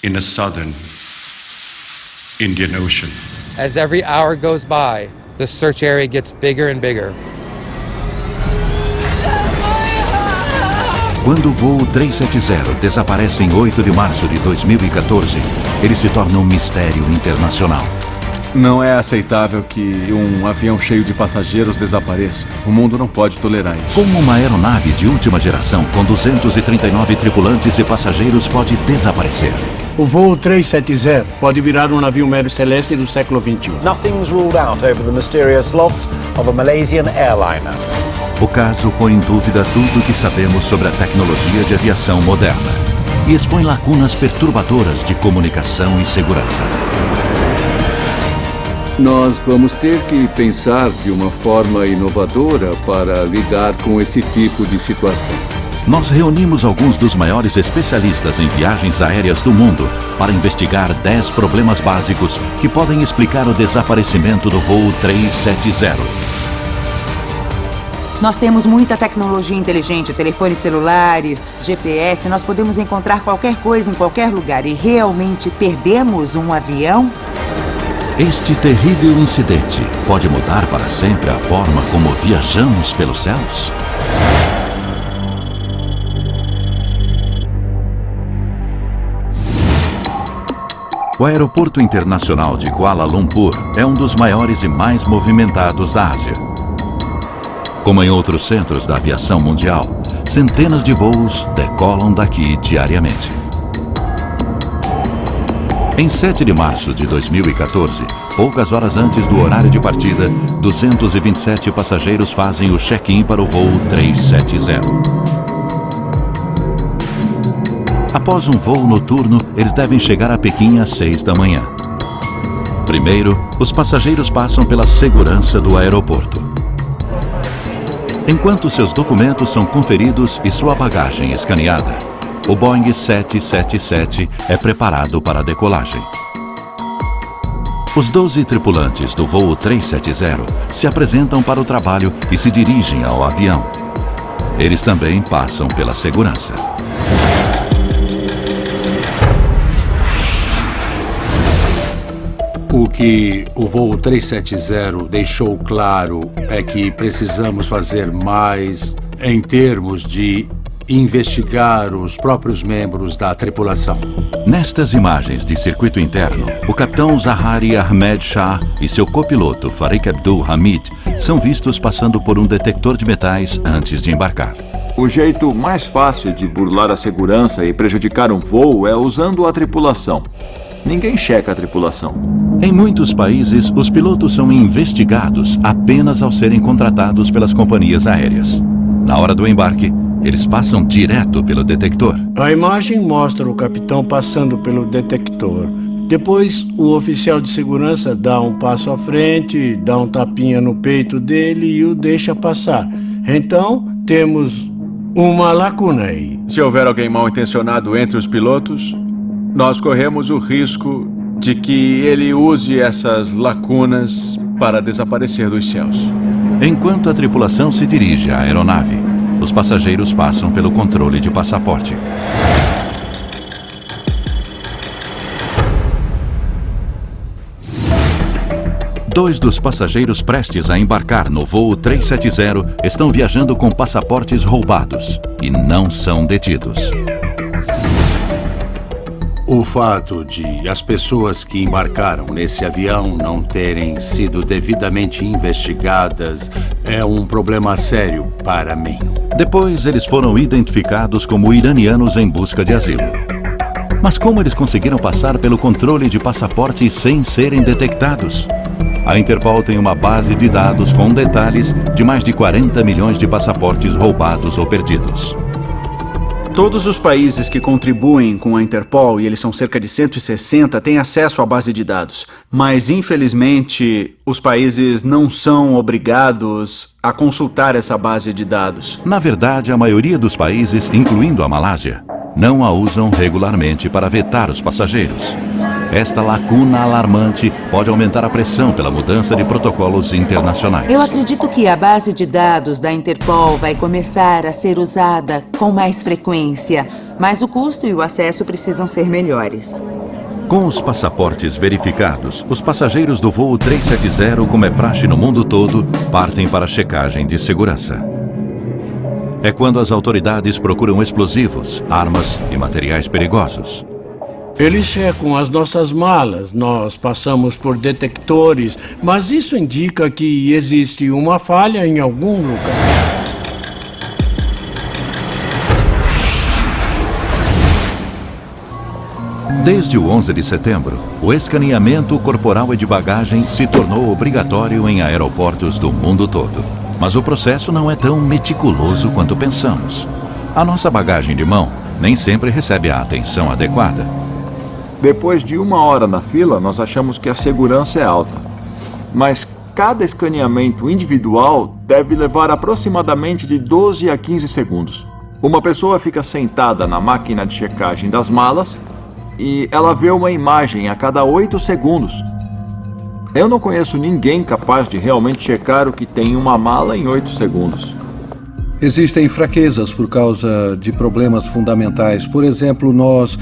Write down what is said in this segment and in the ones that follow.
in a southern Indian Ocean. As every hour goes by, the search area gets bigger and bigger. Quando o voo 370 desaparece em 8 de março de 2014, ele se torna um mistério internacional. Não é aceitável que um avião cheio de passageiros desapareça. O mundo não pode tolerar isso. Como uma aeronave de última geração com 239 tripulantes e passageiros pode desaparecer? O voo 370 pode virar um navio médio celeste do século XXI. Nothing's ruled out over the mysterious loss of a Malaysian airliner. O caso põe em dúvida tudo o que sabemos sobre a tecnologia de aviação moderna e expõe lacunas perturbadoras de comunicação e segurança. Nós vamos ter que pensar de uma forma inovadora para lidar com esse tipo de situação. Nós reunimos alguns dos maiores especialistas em viagens aéreas do mundo para investigar 10 problemas básicos que podem explicar o desaparecimento do voo 370. Nós temos muita tecnologia inteligente, telefones celulares, GPS, nós podemos encontrar qualquer coisa em qualquer lugar e realmente perdemos um avião? Este terrível incidente pode mudar para sempre a forma como viajamos pelos céus? O Aeroporto Internacional de Kuala Lumpur é um dos maiores e mais movimentados da Ásia. Como em outros centros da aviação mundial, centenas de voos decolam daqui diariamente. Em 7 de março de 2014, poucas horas antes do horário de partida, 227 passageiros fazem o check-in para o voo 370. Após um voo noturno, eles devem chegar a Pequim às 6 da manhã. Primeiro, os passageiros passam pela segurança do aeroporto. Enquanto seus documentos são conferidos e sua bagagem escaneada, o Boeing 777 é preparado para a decolagem. Os 12 tripulantes do voo 370 se apresentam para o trabalho e se dirigem ao avião. Eles também passam pela segurança. O que o voo 370 deixou claro é que precisamos fazer mais em termos de investigar os próprios membros da tripulação. Nestas imagens de circuito interno, o capitão Zahari Ahmed Shah e seu copiloto Farik Abdul Hamid são vistos passando por um detector de metais antes de embarcar. O jeito mais fácil de burlar a segurança e prejudicar um voo é usando a tripulação. Ninguém checa a tripulação. Em muitos países, os pilotos são investigados apenas ao serem contratados pelas companhias aéreas. Na hora do embarque, eles passam direto pelo detector. A imagem mostra o capitão passando pelo detector. Depois, o oficial de segurança dá um passo à frente, dá um tapinha no peito dele e o deixa passar. Então, temos uma lacuna aí. Se houver alguém mal intencionado entre os pilotos, nós corremos o risco de que ele use essas lacunas para desaparecer dos céus. Enquanto a tripulação se dirige à aeronave, os passageiros passam pelo controle de passaporte. Dois dos passageiros prestes a embarcar no voo 370 estão viajando com passaportes roubados e não são detidos. O fato de as pessoas que embarcaram nesse avião não terem sido devidamente investigadas é um problema sério para mim. Depois, eles foram identificados como iranianos em busca de asilo. Mas como eles conseguiram passar pelo controle de passaporte sem serem detectados? A Interpol tem uma base de dados com detalhes de mais de 40 milhões de passaportes roubados ou perdidos. Todos os países que contribuem com a Interpol, e eles são cerca de 160, têm acesso à base de dados. Mas, infelizmente, os países não são obrigados a consultar essa base de dados. Na verdade, a maioria dos países, incluindo a Malásia, não a usam regularmente para vetar os passageiros. esta lacuna alarmante pode aumentar a pressão pela mudança de protocolos internacionais. Eu acredito que a base de dados da Interpol vai começar a ser usada com mais frequência, mas o custo e o acesso precisam ser melhores. Com os passaportes verificados, os passageiros do voo 370, como é praxe no mundo todo, partem para a checagem de segurança. É quando as autoridades procuram explosivos, armas e materiais perigosos. Eles checam as nossas malas, nós passamos por detectores, mas isso indica que existe uma falha em algum lugar. Desde o 11 de setembro, o escaneamento corporal e de bagagem se tornou obrigatório em aeroportos do mundo todo. Mas o processo não é tão meticuloso quanto pensamos. A nossa bagagem de mão nem sempre recebe a atenção adequada. Depois de 1 hora na fila, nós achamos que a segurança é alta. Mas cada escaneamento individual deve levar aproximadamente de 12 a 15 segundos. Uma pessoa fica sentada na máquina de checagem das malas e ela vê uma imagem a cada 8 segundos. Eu não conheço ninguém capaz de realmente checar o que tem em uma mala em 8 segundos. Existem fraquezas por causa de problemas fundamentais. Por exemplo, nós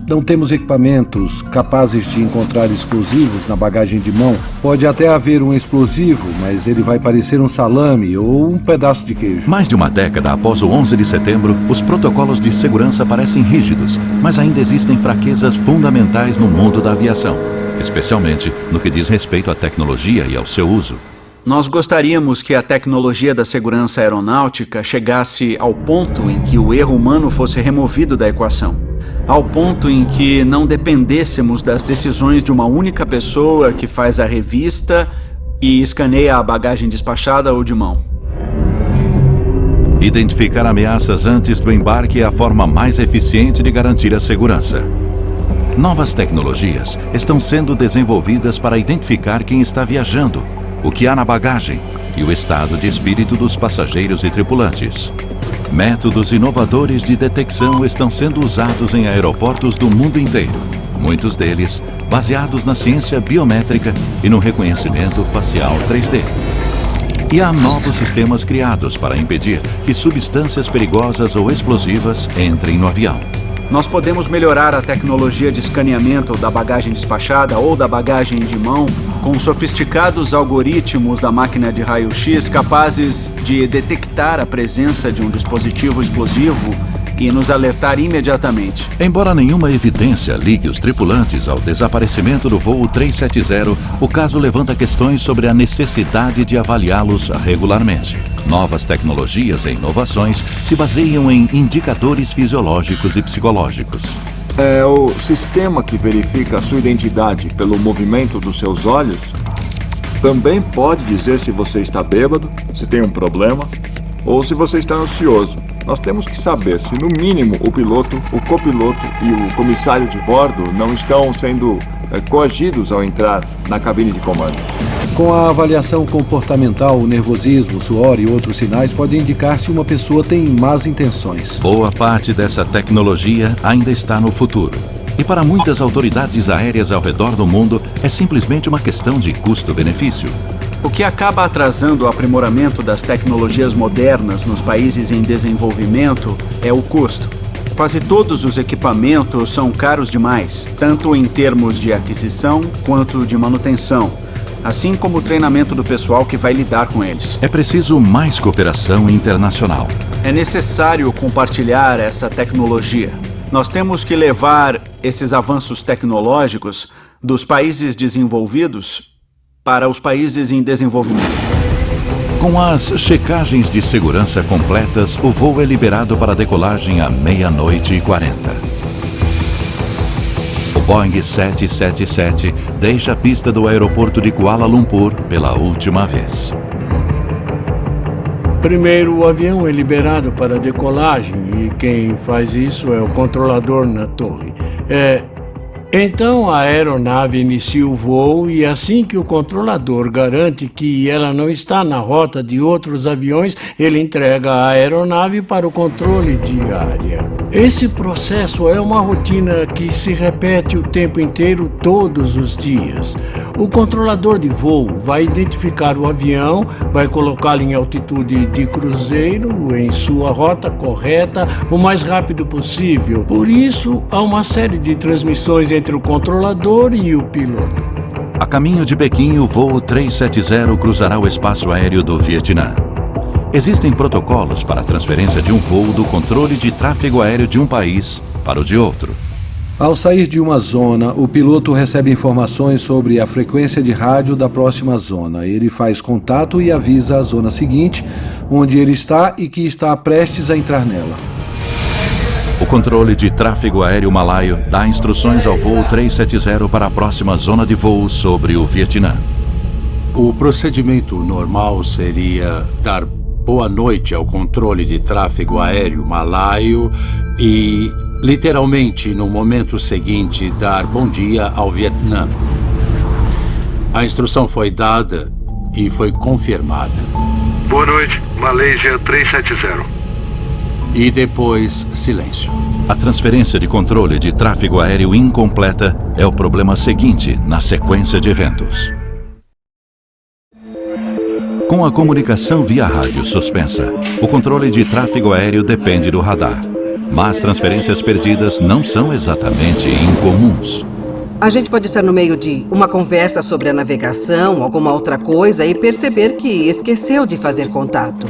não temos equipamentos capazes de encontrar explosivos na bagagem de mão. Pode até haver um explosivo, mas ele vai parecer um salame ou um pedaço de queijo. Mais de uma década após o 11 de setembro, os protocolos de segurança parecem rígidos, mas ainda existem fraquezas fundamentais no mundo da aviação, especialmente no que diz respeito à tecnologia e ao seu uso. Nós gostaríamos que a tecnologia da segurança aeronáutica chegasse ao ponto em que o erro humano fosse removido da equação, ao ponto em que não dependêssemos das decisões de uma única pessoa que faz a revista e escaneia a bagagem despachada ou de mão. Identificar ameaças antes do embarque é a forma mais eficiente de garantir a segurança. Novas tecnologias estão sendo desenvolvidas para identificar quem está viajando, o que há na bagagem e o estado de espírito dos passageiros e tripulantes. Métodos inovadores de detecção estão sendo usados em aeroportos do mundo inteiro, muitos deles baseados na ciência biométrica e no reconhecimento facial 3D. E há novos sistemas criados para impedir que substâncias perigosas ou explosivas entrem no avião. Nós podemos melhorar a tecnologia de escaneamento da bagagem despachada ou da bagagem de mão com sofisticados algoritmos da máquina de raio-x capazes de detectar a presença de um dispositivo explosivo e nos alertar imediatamente. Embora nenhuma evidência ligue os tripulantes ao desaparecimento do voo 370, o caso levanta questões sobre a necessidade de avaliá-los regularmente. Novas tecnologias e inovações se baseiam em indicadores fisiológicos e psicológicos. É o sistema que verifica a sua identidade pelo movimento dos seus olhos. Também pode dizer se você está bêbado, se tem um problema, ou se você está ansioso. Nós temos que saber se, no mínimo, o piloto, o copiloto e o comissário de bordo não estão sendo coagidos ao entrar na cabine de comando. Com a avaliação comportamental, o nervosismo, o suor e outros sinais podem indicar se uma pessoa tem más intenções. Boa parte dessa tecnologia ainda está no futuro. E para muitas autoridades aéreas ao redor do mundo, é simplesmente uma questão de custo-benefício. O que acaba atrasando o aprimoramento das tecnologias modernas nos países em desenvolvimento é o custo. Quase todos os equipamentos são caros demais, tanto em termos de aquisição quanto de manutenção, assim como o treinamento do pessoal que vai lidar com eles. É preciso mais cooperação internacional. É necessário compartilhar essa tecnologia. Nós temos que levar esses avanços tecnológicos dos países desenvolvidos para os países em desenvolvimento. Com as checagens de segurança completas, o voo é liberado para decolagem à 00:40. O Boeing 777 deixa a pista do aeroporto de Kuala Lumpur pela última vez. Primeiro, o avião é liberado para decolagem e quem faz isso é o controlador na torre. Então a aeronave inicia o voo e assim que o controlador garante que ela não está na rota de outros aviões, ele entrega a aeronave para o controle de área. Esse processo é uma rotina que se repete o tempo inteiro, todos os dias. O controlador de voo vai identificar o avião, vai colocá-lo em altitude de cruzeiro, em sua rota correta, o mais rápido possível. Por isso, há uma série de transmissões entre o controlador e o piloto. A caminho de Pequim, o voo 370 cruzará o espaço aéreo do Vietnã. Existem protocolos para a transferência de um voo do controle de tráfego aéreo de um país para o de outro. Ao sair de uma zona, o piloto recebe informações sobre a frequência de rádio da próxima zona. Ele faz contato e avisa a zona seguinte, onde ele está e que está prestes a entrar nela. O controle de tráfego aéreo malaio dá instruções ao voo 370 para a próxima zona de voo sobre o Vietnã. O procedimento normal seria dar boa noite ao controle de tráfego aéreo malaio e, literalmente, no momento seguinte, dar bom dia ao Vietnã. A instrução foi dada e foi confirmada. Boa noite, Malaysia 370. E depois, silêncio. A transferência de controle de tráfego aéreo incompleta é o problema seguinte na sequência de eventos. Com a comunicação via rádio suspensa, o controle de tráfego aéreo depende do radar. Mas transferências perdidas não são exatamente incomuns. A gente pode estar no meio de uma conversa sobre a navegação, alguma outra coisa, e perceber que esqueceu de fazer contato.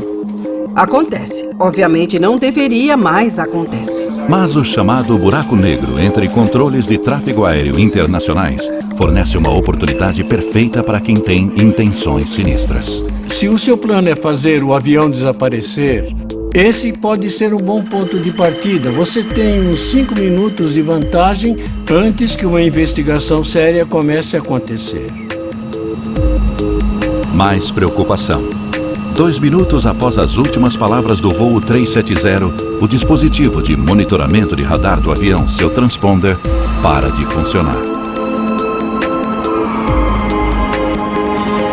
Acontece. Obviamente não deveria, mas acontece. Mas o chamado buraco negro entre controles de tráfego aéreo internacionais fornece uma oportunidade perfeita para quem tem intenções sinistras. Se o seu plano é fazer o avião desaparecer, esse pode ser um bom ponto de partida. Você tem uns 5 minutos de vantagem antes que uma investigação séria comece a acontecer. Mais preocupação. 2 minutos após as últimas palavras do voo 370, o dispositivo de monitoramento de radar do avião, seu transponder, para de funcionar.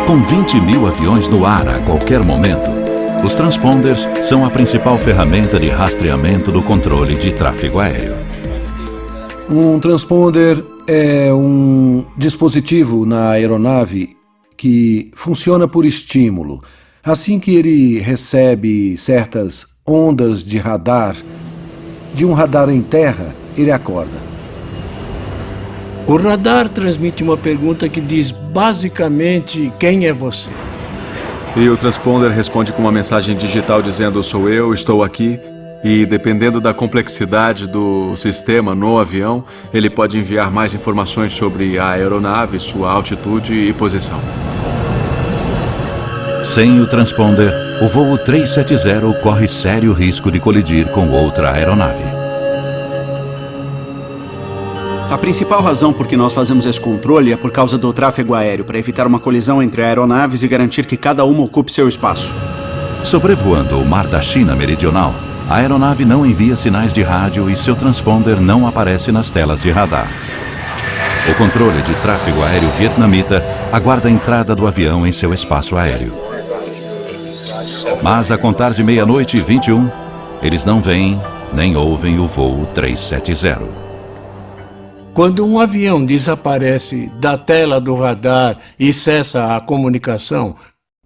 Com 20 mil aviões no ar a qualquer momento, os transponders são a principal ferramenta de rastreamento do controle de tráfego aéreo. Um transponder é um dispositivo na aeronave que funciona por estímulo. Assim que ele recebe certas ondas de radar, de um radar em terra, ele acorda. O radar transmite uma pergunta que diz basicamente quem é você. E o transponder responde com uma mensagem digital dizendo sou eu, estou aqui. E dependendo da complexidade do sistema no avião, ele pode enviar mais informações sobre a aeronave, sua altitude e posição. Sem o transponder, o voo 370 corre sério risco de colidir com outra aeronave. A principal razão por que nós fazemos esse controle é por causa do tráfego aéreo, para evitar uma colisão entre aeronaves e garantir que cada uma ocupe seu espaço. Sobrevoando o Mar da China Meridional, a aeronave não envia sinais de rádio e seu transponder não aparece nas telas de radar. O controle de tráfego aéreo vietnamita aguarda a entrada do avião em seu espaço aéreo. Mas a contar de 00:21, eles não veem nem ouvem o voo 370. Quando um avião desaparece da tela do radar e cessa a comunicação,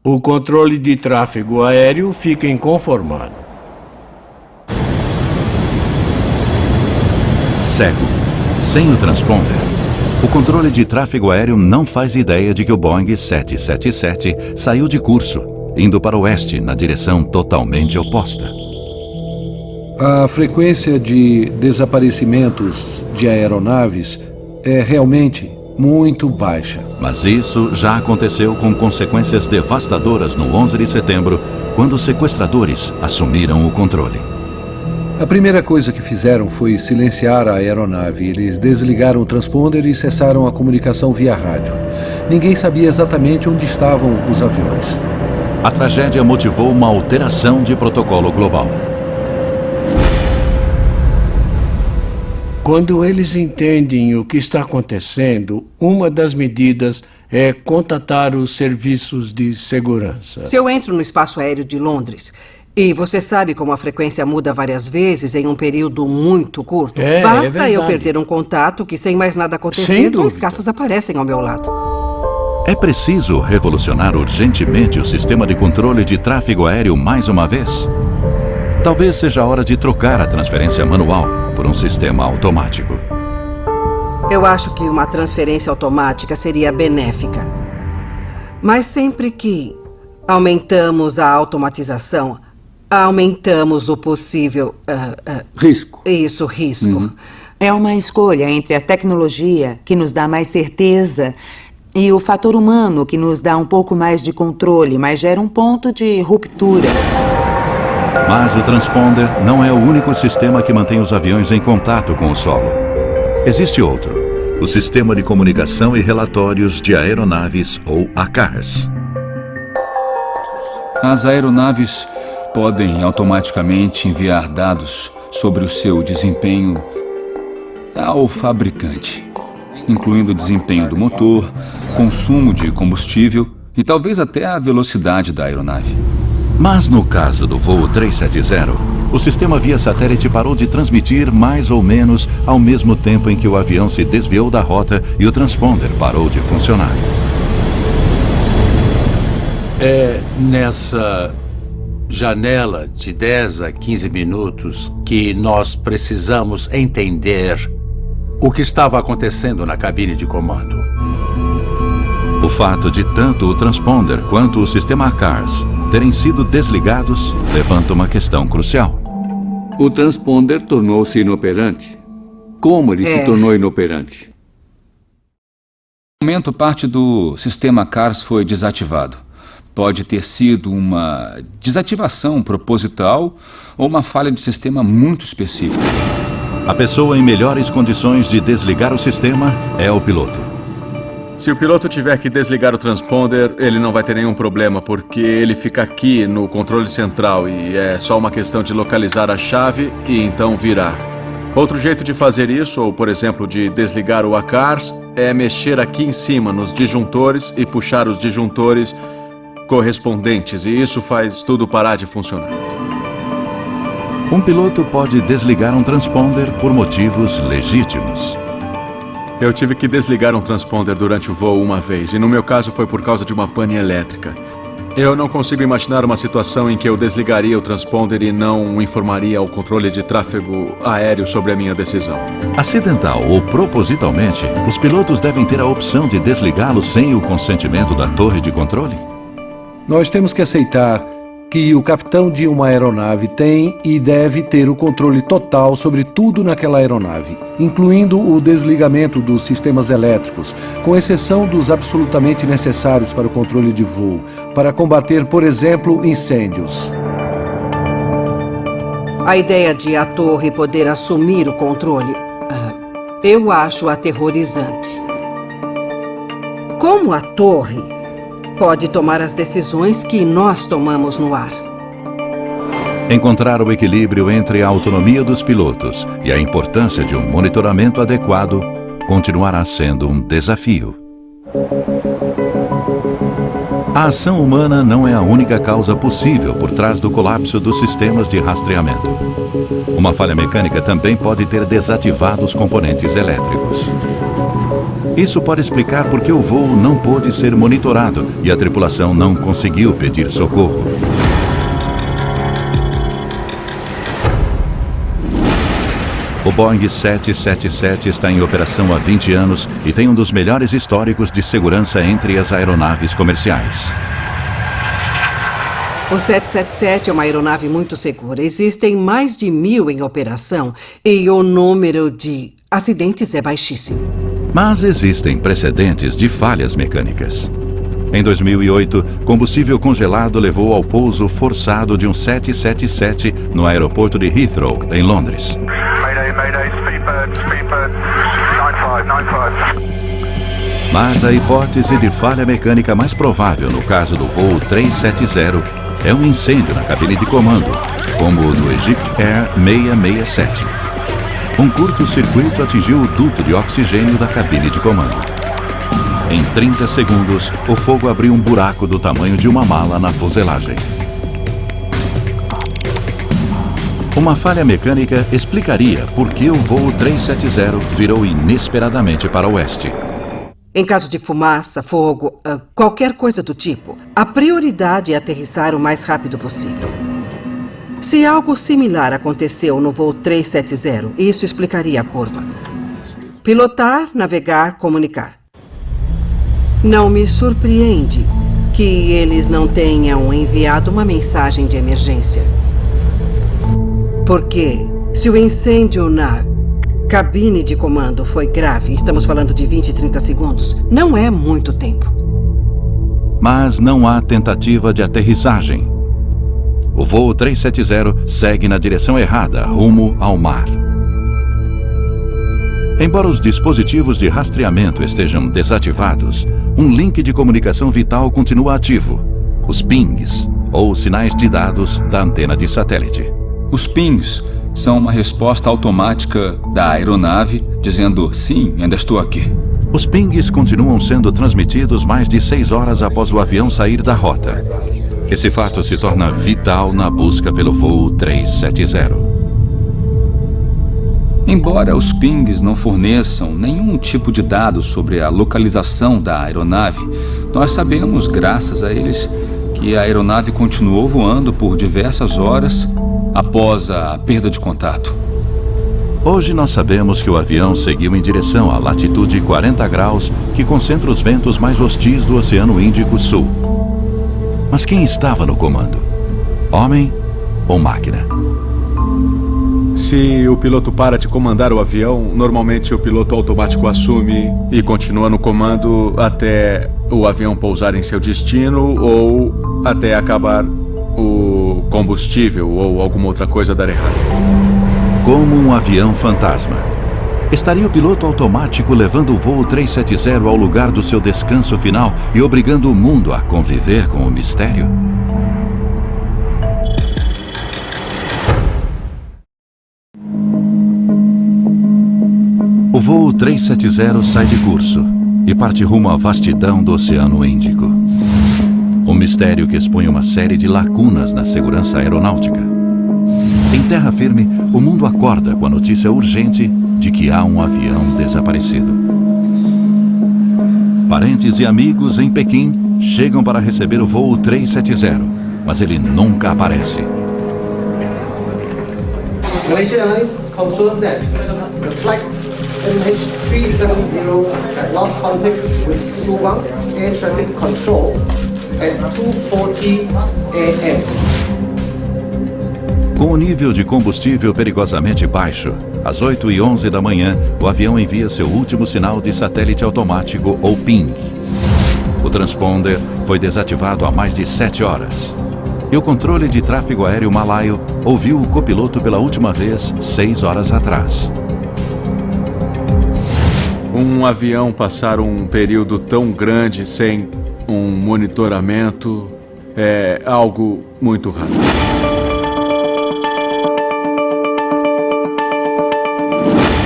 o controle de tráfego aéreo fica inconformado. Cego, sem o transponder, o controle de tráfego aéreo não faz ideia de que o Boeing 777 saiu de curso, indo para o oeste na direção totalmente oposta. A frequência de desaparecimentos de aeronaves é realmente muito baixa. Mas isso já aconteceu com consequências devastadoras no 11 de setembro, quando os sequestradores assumiram o controle. A primeira coisa que fizeram foi silenciar a aeronave. Eles desligaram o transponder e cessaram a comunicação via rádio. Ninguém sabia exatamente onde estavam os aviões. A tragédia motivou uma alteração de protocolo global. Quando eles entendem o que está acontecendo, uma das medidas é contatar os serviços de segurança. Se eu entro no espaço aéreo de Londres, E você sabe como a frequência muda várias vezes em um período muito curto? É Basta eu verdade. perder um contato que, sem mais nada Sem acontecer, dúvida. dois caças aparecem ao meu lado. É preciso revolucionar urgentemente o sistema de controle de tráfego aéreo mais uma vez? Talvez seja a hora de trocar a transferência manual por um sistema automático. Eu acho que uma transferência automática seria benéfica. Mas sempre que aumentamos a automatização, aumentamos o possível... Risco. Isso, risco. É uma escolha entre a tecnologia, que nos dá mais certeza, e o fator humano, que nos dá um pouco mais de controle, mas gera um ponto de ruptura. Mas o transponder não é o único sistema que mantém os aviões em contato com o solo. Existe outro, o Sistema de Comunicação e Relatórios de Aeronaves, ou ACARS. As aeronaves podem automaticamente enviar dados sobre o seu desempenho ao fabricante, incluindo o desempenho do motor, consumo de combustível e talvez até a velocidade da aeronave. Mas no caso do voo 370, o sistema via satélite parou de transmitir mais ou menos ao mesmo tempo em que o avião se desviou da rota e o transponder parou de funcionar. É nessa janela de 10 a 15 minutos que nós precisamos entender o que estava acontecendo na cabine de comando. O fato de tanto o transponder quanto o sistema ACARS terem sido desligados levanta uma questão crucial. O transponder tornou-se inoperante. Como ele se tornou inoperante? No momento, parte do sistema CARS foi desativado. Pode ter sido uma desativação proposital ou uma falha de sistema muito específica. A pessoa em melhores condições de desligar o sistema é o piloto. Se o piloto tiver que desligar o transponder, ele não vai ter nenhum problema, porque ele fica aqui no controle central e é só uma questão de localizar a chave e então virar. Outro jeito de fazer isso, ou por exemplo de desligar o ACARS, é mexer aqui em cima nos disjuntores e puxar os disjuntores correspondentes, e isso faz tudo parar de funcionar. Um piloto pode desligar um transponder por motivos legítimos. Eu tive que desligar um transponder durante o voo uma vez, e no meu caso foi por causa de uma pane elétrica. Eu não consigo imaginar uma situação em que eu desligaria o transponder e não informaria ao controle de tráfego aéreo sobre a minha decisão. Acidental ou propositalmente, os pilotos devem ter a opção de desligá-lo sem o consentimento da torre de controle? Nós temos que aceitar que o capitão de uma aeronave tem e deve ter o controle total sobre tudo naquela aeronave, incluindo o desligamento dos sistemas elétricos, com exceção dos absolutamente necessários para o controle de voo, para combater, por exemplo, incêndios. A ideia de a torre poder assumir o controle, eu acho aterrorizante. Como a torre pode tomar as decisões que nós tomamos no ar? Encontrar o equilíbrio entre a autonomia dos pilotos e a importância de um monitoramento adequado continuará sendo um desafio. A ação humana não é a única causa possível por trás do colapso dos sistemas de rastreamento. Uma falha mecânica também pode ter desativado os componentes elétricos. Isso pode explicar por que o voo não pôde ser monitorado e a tripulação não conseguiu pedir socorro. O Boeing 777 está em operação há 20 anos e tem um dos melhores históricos de segurança entre as aeronaves comerciais. O 777 é uma aeronave muito segura. Existem mais de 1.000 em operação e o número de acidentes é baixíssimo. Mas existem precedentes de falhas mecânicas. Em 2008, combustível congelado levou ao pouso forçado de um 777 no aeroporto de Heathrow, em Londres. Mas a hipótese de falha mecânica mais provável no caso do voo 370 é um incêndio na cabine de comando, como no Egypt Air 667. Um curto-circuito atingiu o duto de oxigênio da cabine de comando. Em 30 segundos, o fogo abriu um buraco do tamanho de uma mala na fuselagem. Uma falha mecânica explicaria por que o voo 370 virou inesperadamente para o oeste. Em caso de fumaça, fogo, qualquer coisa do tipo, a prioridade é aterrissar o mais rápido possível. Se algo similar aconteceu no voo 370, isso explicaria a curva. Pilotar, navegar, comunicar. Não me surpreende que eles não tenham enviado uma mensagem de emergência. Porque se o incêndio na cabine de comando foi grave, estamos falando de 20, 30 segundos, não é muito tempo. Mas não há tentativa de aterrissagem. O voo 370 segue na direção errada, rumo ao mar. Embora os dispositivos de rastreamento estejam desativados, um link de comunicação vital continua ativo: os pings, ou sinais de dados da antena de satélite. Os pings são uma resposta automática da aeronave dizendo: sim, ainda estou aqui. Os pings continuam sendo transmitidos mais de 6 horas após o avião sair da rota. Esse fato se torna vital na busca pelo voo 370. Embora os pings não forneçam nenhum tipo de dado sobre a localização da aeronave, nós sabemos, graças a eles, que a aeronave continuou voando por diversas horas após a perda de contato. Hoje nós sabemos que o avião seguiu em direção à latitude 40 graus, que concentra os ventos mais hostis do Oceano Índico Sul. Mas quem estava no comando? Homem ou máquina? Se o piloto para de comandar o avião, normalmente o piloto automático assume e continua no comando até o avião pousar em seu destino ou até acabar o combustível ou alguma outra coisa dar errado. Como um avião fantasma. Estaria o piloto automático levando o voo 370 ao lugar do seu descanso final e obrigando o mundo a conviver com o mistério? O voo 370 sai de curso e parte rumo à vastidão do Oceano Índico. Um mistério que expõe uma série de lacunas na segurança aeronáutica. Em terra firme, o mundo acorda com a notícia urgente de que há um avião desaparecido. Parentes e amigos em Pequim chegam para receber o voo 370, mas ele nunca aparece. Malaysia Airlines confirmed that the flight MH370 had lost contact with Subang Air Traffic Control at 2:40 a.m. Com o nível de combustível perigosamente baixo, às 8h11 da manhã, o avião envia seu último sinal de satélite automático, ou PING. O transponder foi desativado há mais de 7 horas. E o controle de tráfego aéreo malaio ouviu o copiloto pela última vez 6 horas atrás. Um avião passar um período tão grande sem um monitoramento é algo muito raro.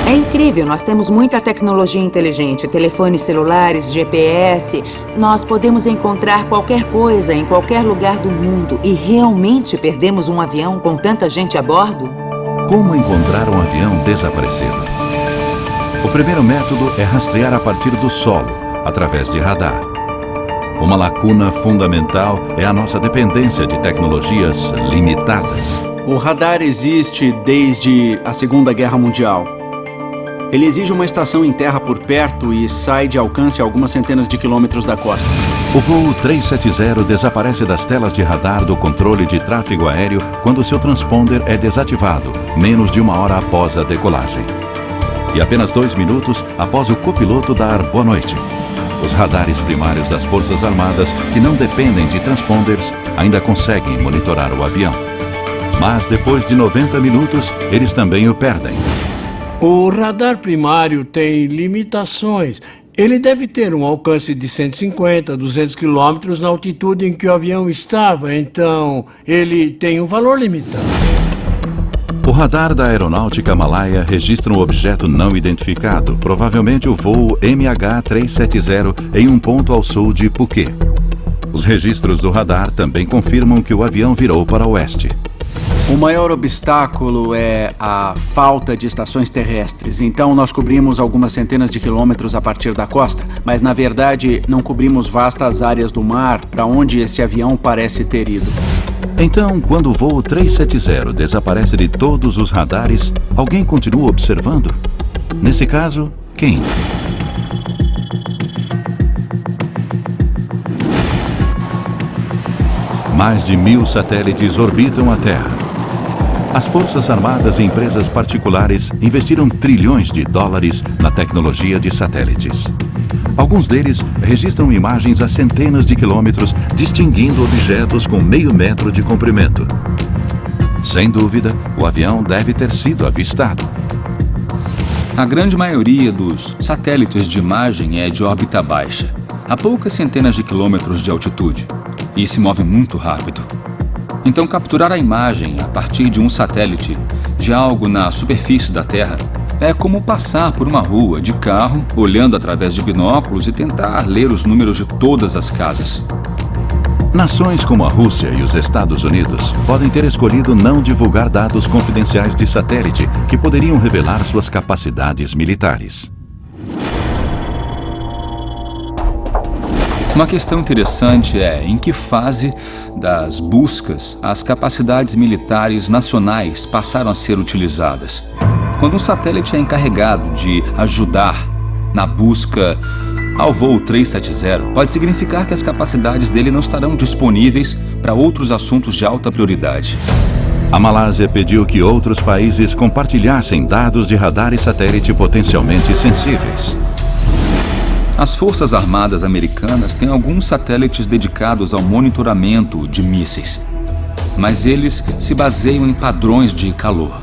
É incrível, nós temos muita tecnologia inteligente, telefones celulares, GPS. Nós podemos encontrar qualquer coisa em qualquer lugar do mundo e realmente perdemos um avião com tanta gente a bordo? Como encontrar um avião desaparecido? O primeiro método é rastrear a partir do solo, através de radar. Uma lacuna fundamental é a nossa dependência de tecnologias limitadas. O radar existe desde a Segunda Guerra Mundial. Ele exige uma estação em terra por perto e sai de alcance a algumas centenas de quilômetros da costa. O voo 370 desaparece das telas de radar do controle de tráfego aéreo quando seu transponder é desativado, menos de 1 hora após a decolagem. E apenas 2 minutos após o copiloto dar boa noite. Os radares primários das Forças Armadas, que não dependem de transponders, ainda conseguem monitorar o avião. Mas depois de 90 minutos, eles também o perdem. O radar primário tem limitações. Ele deve ter um alcance de 150, 200 quilômetros na altitude em que o avião estava, então ele tem um valor limitado. O radar da aeronáutica malaia registra um objeto não identificado, provavelmente o voo MH370, em um ponto ao sul de Phuket. Os registros do radar também confirmam que o avião virou para o oeste. O maior obstáculo é a falta de estações terrestres. Então nós cobrimos algumas centenas de quilômetros a partir da costa, mas na verdade não cobrimos vastas áreas do mar para onde esse avião parece ter ido. Então, quando o voo 370 desaparece de todos os radares, alguém continua observando? Nesse caso, quem? Mais de 1000 satélites orbitam a Terra. As Forças Armadas e empresas particulares investiram trilhões de dólares na tecnologia de satélites. Alguns deles registram imagens a centenas de quilômetros, distinguindo objetos com meio metro de comprimento. Sem dúvida, o avião deve ter sido avistado. A grande maioria dos satélites de imagem é de órbita baixa, a poucas centenas de quilômetros de altitude, e se move muito rápido. Então, capturar a imagem a partir de um satélite de algo na superfície da Terra é como passar por uma rua de carro, olhando através de binóculos e tentar ler os números de todas as casas. Nações como a Rússia e os Estados Unidos podem ter escolhido não divulgar dados confidenciais de satélite que poderiam revelar suas capacidades militares. Uma questão interessante é em que fase das buscas as capacidades militares nacionais passaram a ser utilizadas. Quando um satélite é encarregado de ajudar na busca ao voo 370, pode significar que as capacidades dele não estarão disponíveis para outros assuntos de alta prioridade. A Malásia pediu que outros países compartilhassem dados de radar e satélite potencialmente sensíveis. As Forças Armadas Americanas têm alguns satélites dedicados ao monitoramento de mísseis, mas eles se baseiam em padrões de calor.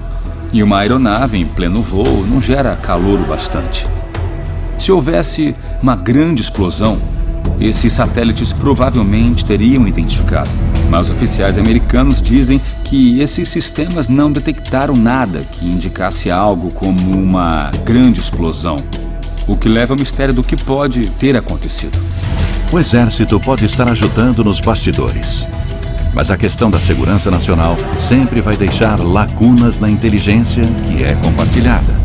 E uma aeronave em pleno voo não gera calor o bastante. Se houvesse uma grande explosão, esses satélites provavelmente teriam identificado. Mas oficiais americanos dizem que esses sistemas não detectaram nada que indicasse algo como uma grande explosão, o que leva ao mistério do que pode ter acontecido. O Exército pode estar ajudando nos bastidores, mas a questão da segurança nacional sempre vai deixar lacunas na inteligência que é compartilhada.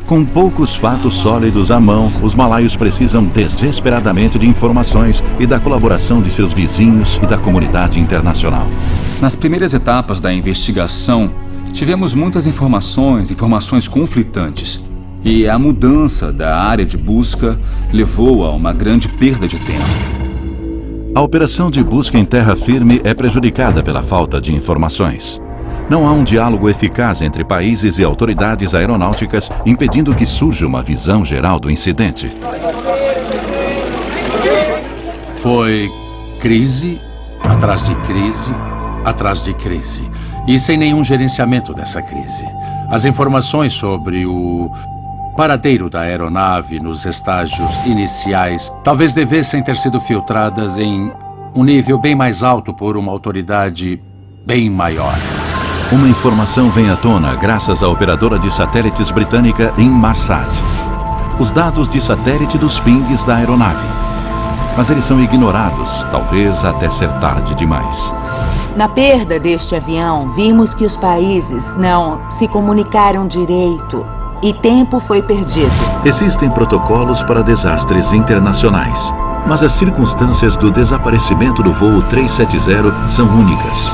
Com poucos fatos sólidos à mão, os malaios precisam desesperadamente de informações e da colaboração de seus vizinhos e da comunidade internacional. Nas primeiras etapas da investigação, tivemos muitas informações conflitantes. E a mudança da área de busca levou a uma grande perda de tempo. A operação de busca em terra firme é prejudicada pela falta de informações. Não há um diálogo eficaz entre países e autoridades aeronáuticas, impedindo que surja uma visão geral do incidente. Foi crise, atrás de crise, atrás de crise. E sem nenhum gerenciamento dessa crise. As informações sobre o paradeiro da aeronave nos estágios iniciais talvez devessem ter sido filtradas em um nível bem mais alto por uma autoridade bem maior. Uma informação vem à tona graças à operadora de satélites britânica Inmarsat. Os dados de satélite dos pings da aeronave. Mas eles são ignorados, talvez até ser tarde demais. Na perda deste avião, vimos que os países não se comunicaram direito e tempo foi perdido. Existem protocolos para desastres internacionais, mas as circunstâncias do desaparecimento do voo 370 são únicas.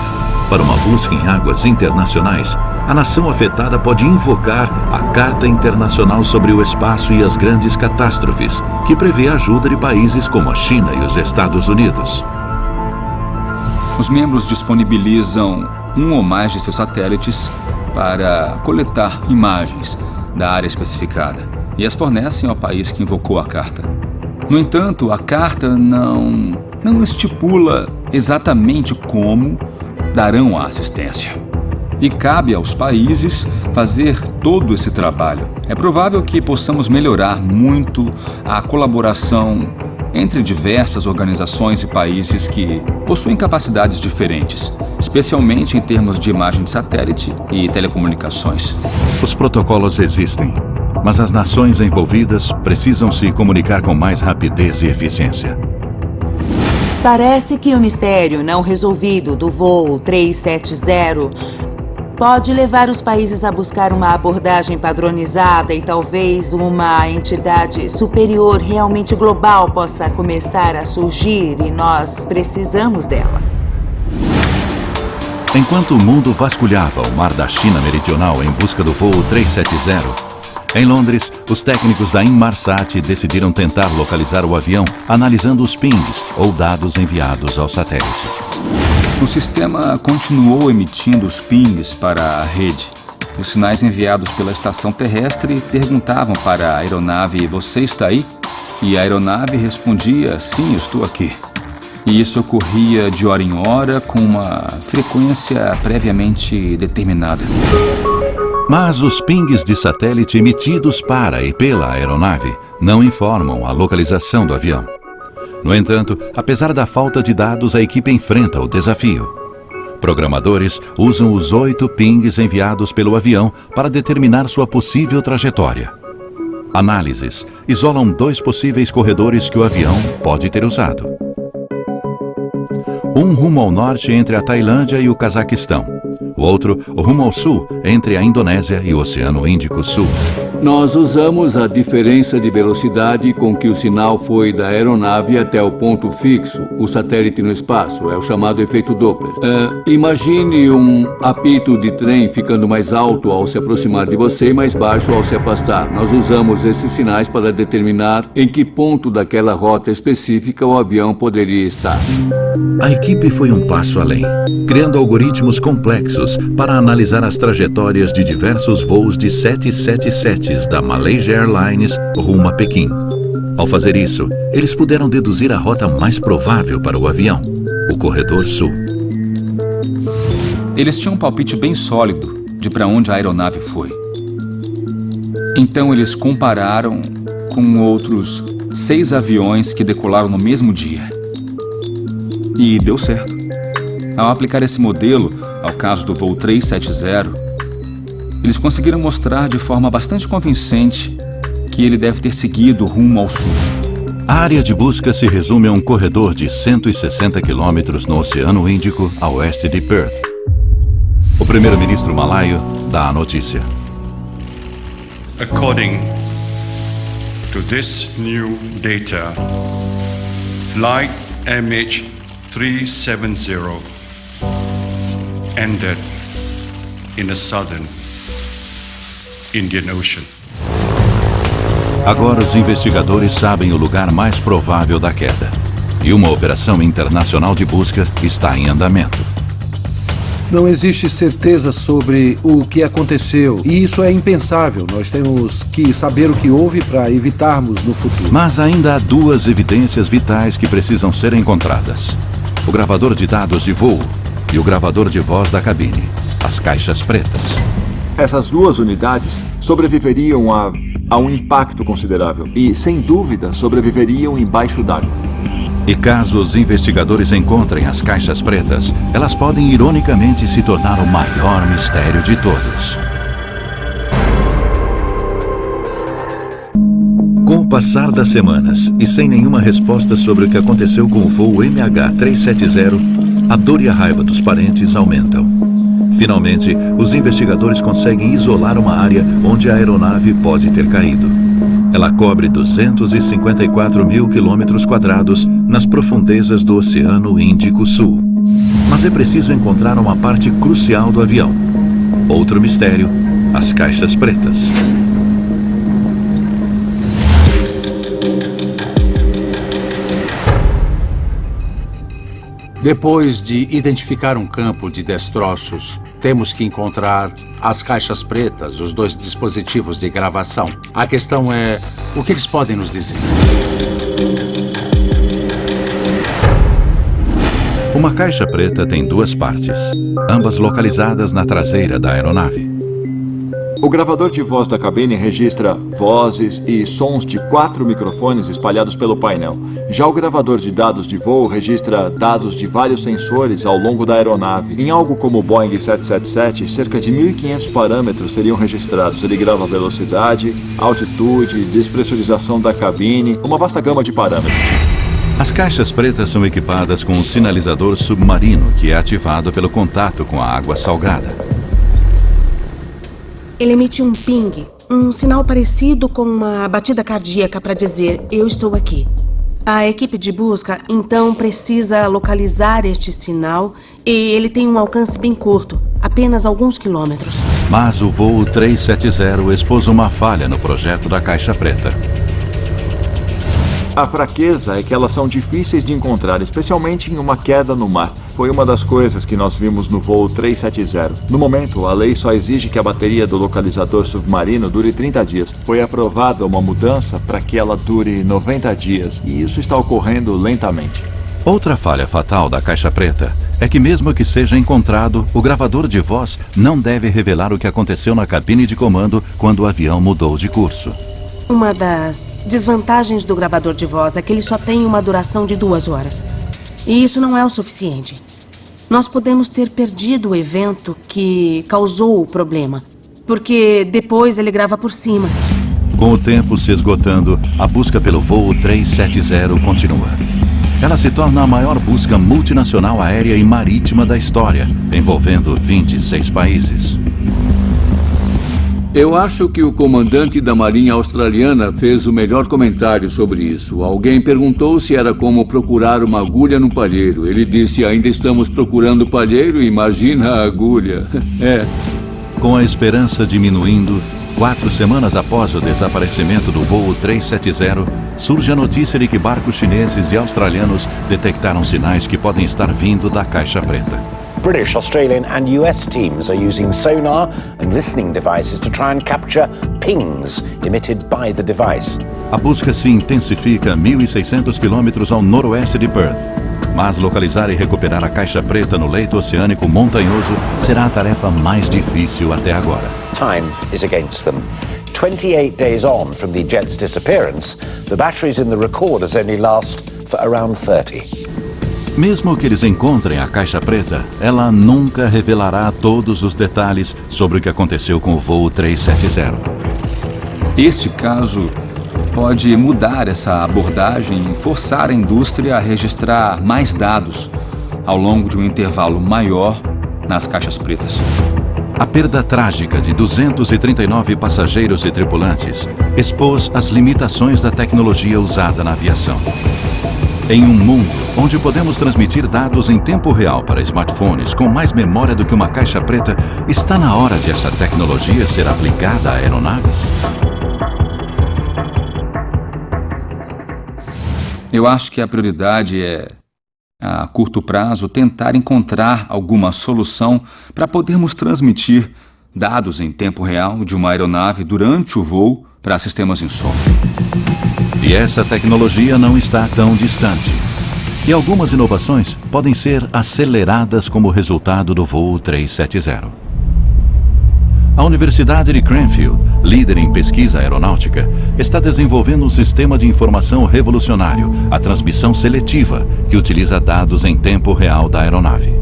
Para uma busca em águas internacionais, a nação afetada pode invocar a Carta Internacional sobre o Espaço e as Grandes Catástrofes, que prevê a ajuda de países como a China e os Estados Unidos. Os membros disponibilizam um ou mais de seus satélites para coletar imagens da área especificada e as fornecem ao país que invocou a carta. No entanto, a carta não estipula exatamente como darão a assistência. E cabe aos países fazer todo esse trabalho. É provável que possamos melhorar muito a colaboração entre diversas organizações e países que possuem capacidades diferentes, especialmente em termos de imagem de satélite e telecomunicações. Os protocolos existem, mas as nações envolvidas precisam se comunicar com mais rapidez e eficiência. Parece que o mistério não resolvido do voo 370 pode levar os países a buscar uma abordagem padronizada e talvez uma entidade superior realmente global possa começar a surgir e nós precisamos dela. Enquanto o mundo vasculhava o mar da China Meridional em busca do voo 370, em Londres, os técnicos da Inmarsat decidiram tentar localizar o avião analisando os pings, ou dados enviados ao satélite. O sistema continuou emitindo os pings para a rede. Os sinais enviados pela estação terrestre perguntavam para a aeronave: "Você está aí?" E a aeronave respondia: "Sim, estou aqui." E isso ocorria de hora em hora com uma frequência previamente determinada. Mas os pings de satélite emitidos para e pela aeronave não informam a localização do avião. No entanto, apesar da falta de dados, a equipe enfrenta o desafio. Programadores usam os 8 pings enviados pelo avião para determinar sua possível trajetória. Análises isolam 2 possíveis corredores que o avião pode ter usado. Um rumo ao norte entre a Tailândia e o Cazaquistão. O outro, rumo ao sul, entre a Indonésia e o Oceano Índico Sul. Nós usamos a diferença de velocidade com que o sinal foi da aeronave até o ponto fixo, o satélite no espaço. É o chamado efeito Doppler. Imagine um apito de trem ficando mais alto ao se aproximar de você e mais baixo ao se afastar. Nós usamos esses sinais para determinar em que ponto daquela rota específica o avião poderia estar. A equipe foi um passo além, criando algoritmos complexos para analisar as trajetórias de diversos voos de 777 da Malaysia Airlines rumo a Pequim. Ao fazer isso, eles puderam deduzir a rota mais provável para o avião, o Corredor Sul. Eles tinham um palpite bem sólido de para onde a aeronave foi. Então eles compararam com outros 6 aviões que decolaram no mesmo dia. E deu certo. Ao aplicar esse modelo ao caso do voo 370, eles conseguiram mostrar de forma bastante convincente que ele deve ter seguido rumo ao sul. A área de busca se resume a um corredor de 160 quilômetros no Oceano Índico, a oeste de Perth. O primeiro-ministro malaio dá a notícia. According to this new data, flight MH370 ended in the southern Indian Ocean. Agora os investigadores sabem o lugar mais provável da queda. E uma operação internacional de busca está em andamento. Não existe certeza sobre o que aconteceu e isso é impensável. Nós temos que saber o que houve para evitarmos no futuro. Mas ainda há 2 evidências vitais que precisam ser encontradas: o gravador de dados de voo e o gravador de voz da cabine, as caixas pretas. Essas 2 unidades sobreviveriam a um impacto considerável e, sem dúvida, sobreviveriam embaixo d'água. E caso os investigadores encontrem as caixas pretas, elas podem ironicamente se tornar o maior mistério de todos. Com o passar das semanas e sem nenhuma resposta sobre o que aconteceu com o voo MH370, a dor e a raiva dos parentes aumentam. Finalmente, os investigadores conseguem isolar uma área onde a aeronave pode ter caído. Ela cobre 254 mil quilômetros quadrados nas profundezas do Oceano Índico Sul. Mas é preciso encontrar uma parte crucial do avião. Outro mistério: as caixas pretas. Depois de identificar um campo de destroços, temos que encontrar as caixas pretas, os 2 dispositivos de gravação. A questão é, o que eles podem nos dizer? Uma caixa preta tem 2 partes, ambas localizadas na traseira da aeronave. O gravador de voz da cabine registra vozes e sons de 4 microfones espalhados pelo painel. Já o gravador de dados de voo registra dados de vários sensores ao longo da aeronave. Em algo como o Boeing 777, cerca de 1.500 parâmetros seriam registrados. Ele grava velocidade, altitude, despressurização da cabine, uma vasta gama de parâmetros. As caixas pretas são equipadas com um sinalizador submarino que é ativado pelo contato com a água salgada. Ele emite um ping, um sinal parecido com uma batida cardíaca para dizer eu estou aqui. A equipe de busca, então, precisa localizar este sinal e ele tem um alcance bem curto, apenas alguns quilômetros. Mas o voo 370 expôs uma falha no projeto da caixa preta. A fraqueza é que elas são difíceis de encontrar, especialmente em uma queda no mar. Foi uma das coisas que nós vimos no voo 370. No momento, a lei só exige que a bateria do localizador submarino dure 30 dias. Foi aprovada uma mudança para que ela dure 90 dias, e isso está ocorrendo lentamente. Outra falha fatal da caixa preta é que mesmo que seja encontrado, o gravador de voz não deve revelar o que aconteceu na cabine de comando quando o avião mudou de curso. Uma das desvantagens do gravador de voz é que ele só tem uma duração de 2 horas. E isso não é o suficiente. Nós podemos ter perdido o evento que causou o problema, porque depois ele grava por cima. Com o tempo se esgotando, a busca pelo voo 370 continua. Ela se torna a maior busca multinacional aérea e marítima da história, envolvendo 26 países. Eu acho que o comandante da Marinha Australiana fez o melhor comentário sobre isso. Alguém perguntou se era como procurar uma agulha no palheiro. Ele disse, ainda estamos procurando o palheiro, imagina a agulha. É. Com a esperança diminuindo, 4 semanas após o desaparecimento do voo 370, surge a notícia de que barcos chineses e australianos detectaram sinais que podem estar vindo da caixa preta. British, Australian and US teams are using sonar and listening devices to try and capture pings emitted by the device. A busca se intensifica a 1.600 quilômetros ao noroeste de Perth. Mas localizar e recuperar a caixa preta no leito oceânico montanhoso será a tarefa mais difícil até agora. Time is against them. 28 days on from the jet's disappearance, the batteries in the recorders only last for around 30. Mesmo que eles encontrem a caixa preta, ela nunca revelará todos os detalhes sobre o que aconteceu com o voo 370. Este caso pode mudar essa abordagem e forçar a indústria a registrar mais dados ao longo de um intervalo maior nas caixas pretas. A perda trágica de 239 passageiros e tripulantes expôs as limitações da tecnologia usada na aviação. Em um mundo onde podemos transmitir dados em tempo real para smartphones com mais memória do que uma caixa preta, está na hora de essa tecnologia ser aplicada a aeronaves? Eu acho que a prioridade é, a curto prazo, tentar encontrar alguma solução para podermos transmitir dados em tempo real de uma aeronave durante o voo para sistemas em som. E essa tecnologia não está tão distante. E algumas inovações podem ser aceleradas como resultado do voo 370. A Universidade de Cranfield, líder em pesquisa aeronáutica, está desenvolvendo um sistema de informação revolucionário, a transmissão seletiva, que utiliza dados em tempo real da aeronave.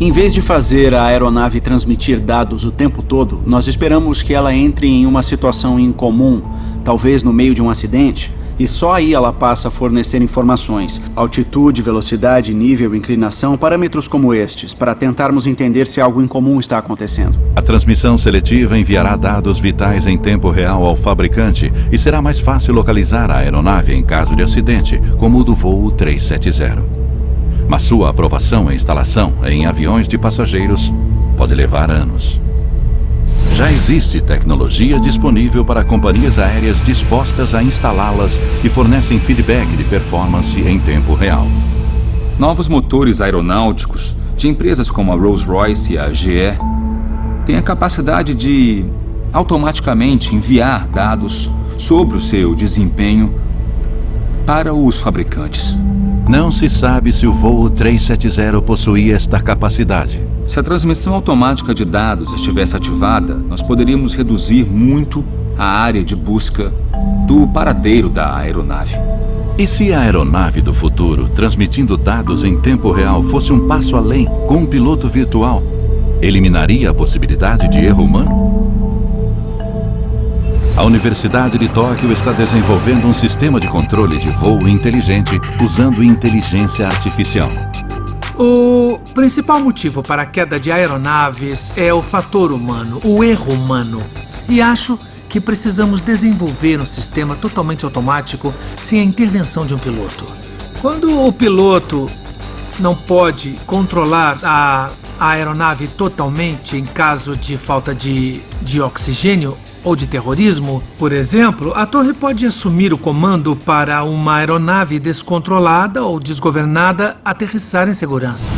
Em vez de fazer a aeronave transmitir dados o tempo todo, nós esperamos que ela entre em uma situação incomum, talvez no meio de um acidente, e só aí ela passa a fornecer informações, altitude, velocidade, nível, inclinação, parâmetros como estes, para tentarmos entender se algo incomum está acontecendo. A transmissão seletiva enviará dados vitais em tempo real ao fabricante e será mais fácil localizar a aeronave em caso de acidente, como o do voo 370. Mas sua aprovação e instalação em aviões de passageiros pode levar anos. Já existe tecnologia disponível para companhias aéreas dispostas a instalá-las que fornecem feedback de performance em tempo real. Novos motores aeronáuticos de empresas como a Rolls-Royce e a GE têm a capacidade de automaticamente enviar dados sobre o seu desempenho para os fabricantes. Não se sabe se o voo 370 possuía esta capacidade. Se a transmissão automática de dados estivesse ativada, nós poderíamos reduzir muito a área de busca do paradeiro da aeronave. E se a aeronave do futuro, transmitindo dados em tempo real, fosse um passo além, com um piloto virtual, eliminaria a possibilidade de erro humano? A Universidade de Tóquio está desenvolvendo um sistema de controle de voo inteligente usando inteligência artificial. O principal motivo para a queda de aeronaves é o fator humano, o erro humano. E acho que precisamos desenvolver um sistema totalmente automático sem a intervenção de um piloto. Quando o piloto não pode controlar a aeronave totalmente em caso de falta de oxigênio ou de terrorismo, por exemplo, a torre pode assumir o comando para uma aeronave descontrolada ou desgovernada aterrissar em segurança.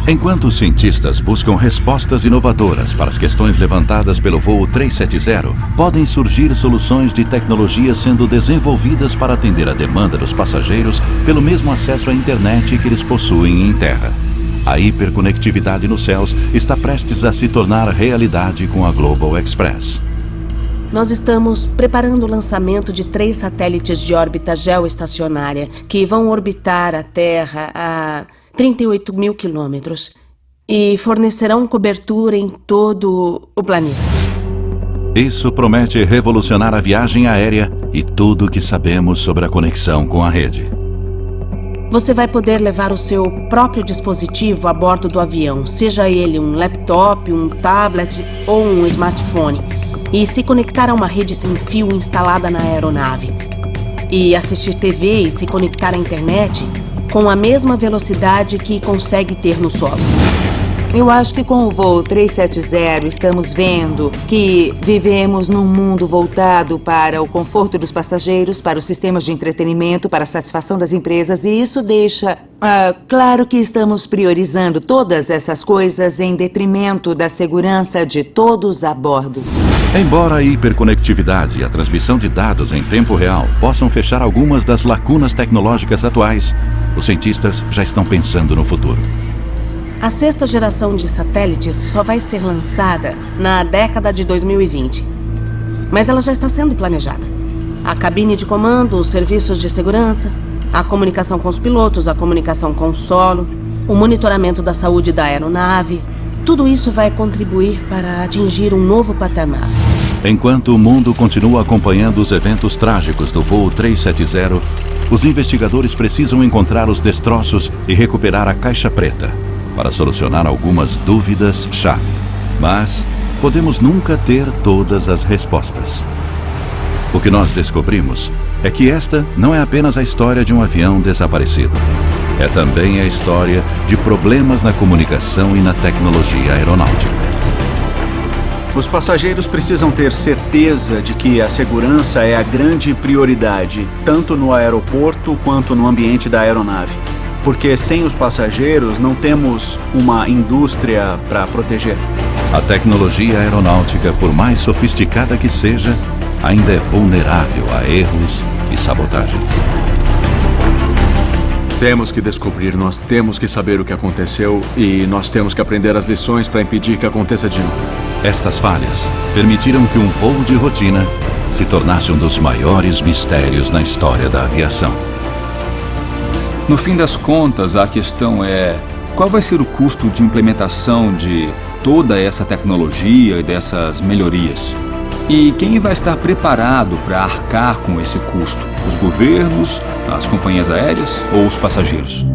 Enquanto os cientistas buscam respostas inovadoras para as questões levantadas pelo voo 370, podem surgir soluções de tecnologia sendo desenvolvidas para atender a demanda dos passageiros pelo mesmo acesso à internet que eles possuem em terra. A hiperconectividade nos céus está prestes a se tornar realidade com a Global Express. Nós estamos preparando o lançamento de 3 satélites de órbita geoestacionária que vão orbitar a Terra a 38 mil quilômetros e fornecerão cobertura em todo o planeta. Isso promete revolucionar a viagem aérea e tudo o que sabemos sobre a conexão com a rede. Você vai poder levar o seu próprio dispositivo a bordo do avião, seja ele um laptop, um tablet ou um smartphone, e se conectar a uma rede sem fio instalada na aeronave. E assistir TV e se conectar à internet com a mesma velocidade que consegue ter no solo. Eu acho que com o voo 370 estamos vendo que vivemos num mundo voltado para o conforto dos passageiros, para os sistemas de entretenimento, para a satisfação das empresas, e isso deixa claro que estamos priorizando todas essas coisas em detrimento da segurança de todos a bordo. Embora a hiperconectividade e a transmissão de dados em tempo real possam fechar algumas das lacunas tecnológicas atuais, os cientistas já estão pensando no futuro. A 6ª geração de satélites só vai ser lançada na década de 2020. Mas ela já está sendo planejada. A cabine de comando, os serviços de segurança, a comunicação com os pilotos, a comunicação com o solo, o monitoramento da saúde da aeronave. Tudo isso vai contribuir para atingir um novo patamar. Enquanto o mundo continua acompanhando os eventos trágicos do voo 370, os investigadores precisam encontrar os destroços e recuperar a caixa preta para solucionar algumas dúvidas-chave. Mas podemos nunca ter todas as respostas. O que nós descobrimos é que esta não é apenas a história de um avião desaparecido. É também a história de problemas na comunicação e na tecnologia aeronáutica. Os passageiros precisam ter certeza de que a segurança é a grande prioridade, tanto no aeroporto quanto no ambiente da aeronave. Porque sem os passageiros não temos uma indústria para proteger. A tecnologia aeronáutica, por mais sofisticada que seja, ainda é vulnerável a erros e sabotagens. Temos que descobrir, nós temos que saber o que aconteceu e nós temos que aprender as lições para impedir que aconteça de novo. Estas falhas permitiram que um voo de rotina se tornasse um dos maiores mistérios na história da aviação. No fim das contas, a questão é: qual vai ser o custo de implementação de toda essa tecnologia e dessas melhorias? E quem vai estar preparado para arcar com esse custo? Os governos, as companhias aéreas ou os passageiros?